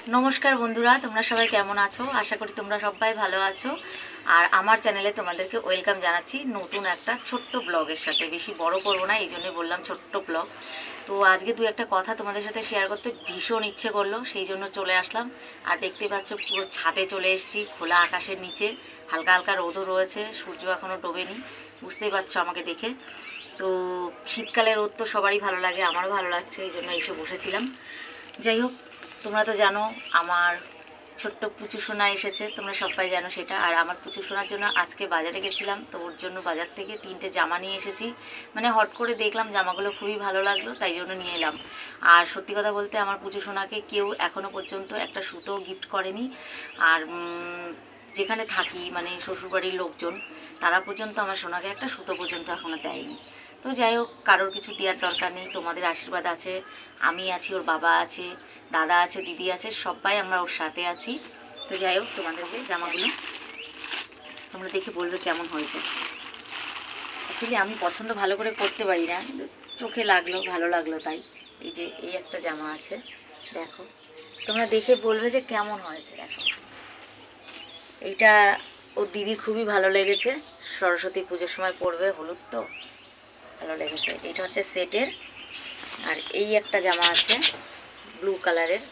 নমস্কার বন্ধুরা, তোমরা সবাই কেমন আছো? আশা করি তোমরা সবাই ভালো আছো। আর আমার চ্যানেলে তোমাদেরকে ওয়েলকাম জানাচ্ছি নতুন একটা ছোট্ট ব্লগের সাথে। বেশি বড় করবো না, এই জন্যই বললাম ছোট্ট ব্লগ। তো আজকে দু একটা কথা তোমাদের সাথে শেয়ার করতে ভীষণ ইচ্ছে করলো, সেই জন্য চলে আসলাম। আর দেখতে পাচ্ছ পুরো ছাদে চলে এসেছি, খোলা আকাশের নিচে। হালকা হালকা রোদও রয়েছে, সূর্য এখনও ডোবেনি, বুঝতেই পারছো আমাকে দেখে। তো শীতকালে রোদ তো সবারই ভালো লাগে, আমারও ভালো লাগছে, এই জন্য এসে বসেছিলাম। যাই হোক, তোমরা তো জানো আমার ছোট্ট পুচু সোনা এসেছে, তোমরা সবাই জানো সেটা। আর আমার পুচু সোনার জন্য আজকে বাজারে গেছিলাম, তো ওর জন্য বাজার থেকে 3টে জামা নিয়ে এসেছি। মানে হট করে দেখলাম জামাগুলো খুবই ভালো লাগলো, তাই জন্য নিয়ে এলাম। আর সত্যি কথা বলতে আমার পুচু সোনাকে কেউ এখনও পর্যন্ত একটা সুতো গিফট করেনি। আর যেখানে থাকি মানে শ্বশুরবাড়ির লোকজন, তারা পর্যন্ত আমার সোনাকে একটা সুতো পর্যন্ত এখনও দেয়নি। তো যাই হোক, কারোর কিছু দেওয়ার দরকার নেই, তোমাদের আশীর্বাদ আছে, আমি আছি, ওর বাবা আছে, দাদা আছে, দিদি আছে, সবাই আমরা ওর সাথে আছি। তো যাই হোক, তোমাদেরকে জামাগুলো তোমরা দেখে বলবে কেমন হয়েছে। অ্যাকচুয়ালি আমি পছন্দ ভালো করে করতে পারি না, কিন্তু চোখে লাগলো, ভালো লাগলো, তাই এই যে এই একটা জামা আছে, দেখো, তোমরা দেখে বলবে যে কেমন হয়েছে। দেখো, এইটা ওর দিদির খুবই ভালো লেগেছে, সরস্বতী পুজোর সময় পরবে, হলুদ তো ভালো লেগেছে। এটা হচ্ছে সেটের। আর এই একটা জামা আছে ব্লু কালারের,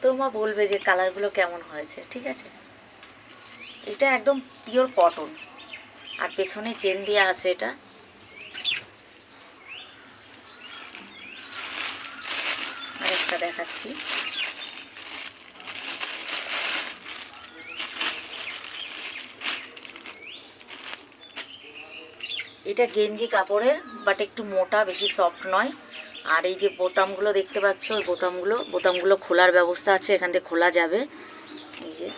তোমরা বলবে যে কালারগুলো কেমন হয়েছে, ঠিক আছে। এটা একদম পিওর কটন, আর পেছনে চেন দেওয়া আছে। এটা আরেকটা দেখাচ্ছি, এটা গেঞ্জি কাপড়ের, বাট একটু মোটা, বেশি সফট নয়। আর এই যে বোতামগুলো দেখতে পাচ্ছ, ওই বোতামগুলো খোলার ব্যবস্থা আছে, এখান থেকে খোলা যাবে। এই যে,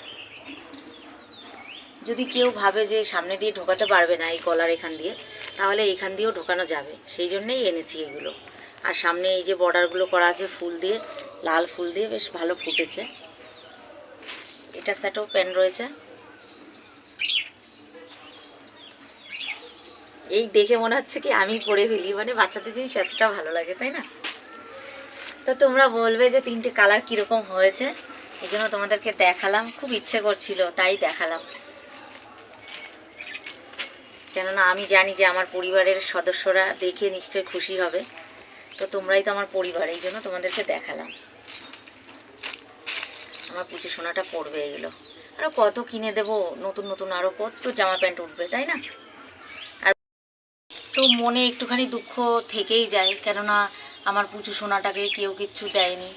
যদি কেউ ভাবে যে সামনে দিয়ে ঢোকাতে পারবে না এই গলার এখান দিয়ে, তাহলে এইখান দিয়েও ঢোকানো যাবে, সেই জন্যেই এনেছি এগুলো। আর সামনে এই যে বর্ডারগুলো করা আছে ফুল দিয়ে, লাল ফুল দিয়ে, বেশ ভালো ফুটেছে। এটা সেটও প্যান রয়েছে। এই দেখে মনে হচ্ছে কি আমি পরে ফেলি, মানে বাচ্চাদের জিনিস এতটা ভালো লাগে, তাই না? তো তোমরা বলবে যে 3টে কালার কীরকম হয়েছে, এই জন্য তোমাদেরকে দেখালাম, খুব ইচ্ছে করছিল তাই দেখালাম। কেননা আমি জানি যে আমার পরিবারের সদস্যরা দেখে নিশ্চয়ই খুশি হবে। তো তোমরাই তো আমার পরিবার, এই জন্য তোমাদেরকে দেখালাম। আমার পুচু সোনাটা পরবে এগুলো, আরও কত কিনে দেবো, নতুন নতুন আরও কত জামা প্যান্ট উঠবে, তাই না? আর তো মনে একটুখানি দুঃখ থেকেই যায়, কেননা আমার পুচু সোনাটাকে কেউ কিচ্ছু দেয়নি।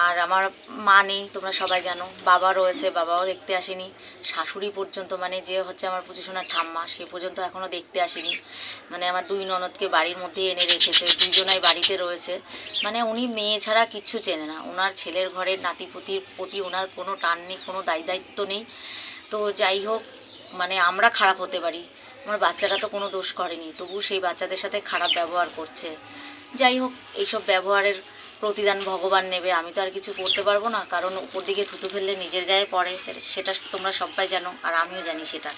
আর আমার মা নেই, তোমরা সবাই জানো, বাবা রয়েছে, বাবাও দেখতে আসেনি। শাশুড়ি পর্যন্ত, মানে যে হচ্ছে আমার পুচু সোনার ঠাম্মা, সে পর্যন্ত এখনও দেখতে আসেনি। মানে আমার 2 ননদকে বাড়ির মধ্যে এনে রেখেছে, 2জনাই বাড়িতে রয়েছে। মানে উনি মেয়ে ছাড়া কিচ্ছু চেনে না, ওনার ছেলের ঘরের নাতিপুতির প্রতি ওনার কোনো টান নেই, কোনো দায়িত্ব নেই। তো যাই হোক, মানে আমরা খারাপ হতে পারি, আমার বাচ্চারা তো কোনো দোষ করেনি, তবু সেই বাচ্চাদের সাথে খারাপ ব্যবহার করছে। যাই হোক, এইসব ব্যবহারের প্রতিদান ভগবান নেবে, আমি তো আর কিছু করতে পারবো না, কারণ উপর দিকে থুতু ফেললে নিজের গায়ে পড়ে, সেটা তোমরা সবাই জানো, আর আমিও জানি সেটা।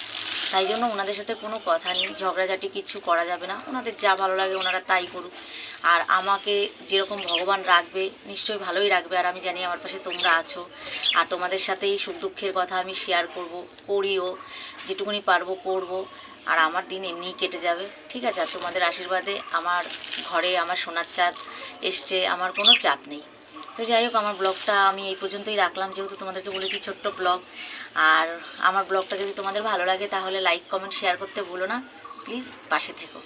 তাই জন্য ওনাদের সাথে কোনো কথা নেই, ঝগড়াঝাটি কিছু করা যাবে না, ওনাদের যা ভালো লাগে ওনারা তাই করুক। আর আমাকে যেরকম ভগবান রাখবে, নিশ্চয়ই ভালোই রাখবে। আর আমি জানি আমার পাশে তোমরা আছো, আর তোমাদের সাথে এই সুখ দুঃখের কথা আমি শেয়ার করিও, যেটুকুনি পারবো করব। আর আমার দিন এমনিই কেটে যাবে, ঠিক আছে। আর তোমাদের আশীর্বাদে আমার ঘরে আমার সোনার চাঁদ এসছে, আমার কোনো চাপ নেই। তো যাই হোক, আমার ব্লগটা আমি এই পর্যন্তই রাখলাম, যেহেতু তোমাদেরকে বলেছি ছোট্ট ব্লগ। আর আমার ব্লগটা যদি তোমাদের ভালো লাগে তাহলে লাইক, কমেন্ট, শেয়ার করতে ভুলো না, প্লিজ পাশে থেকো।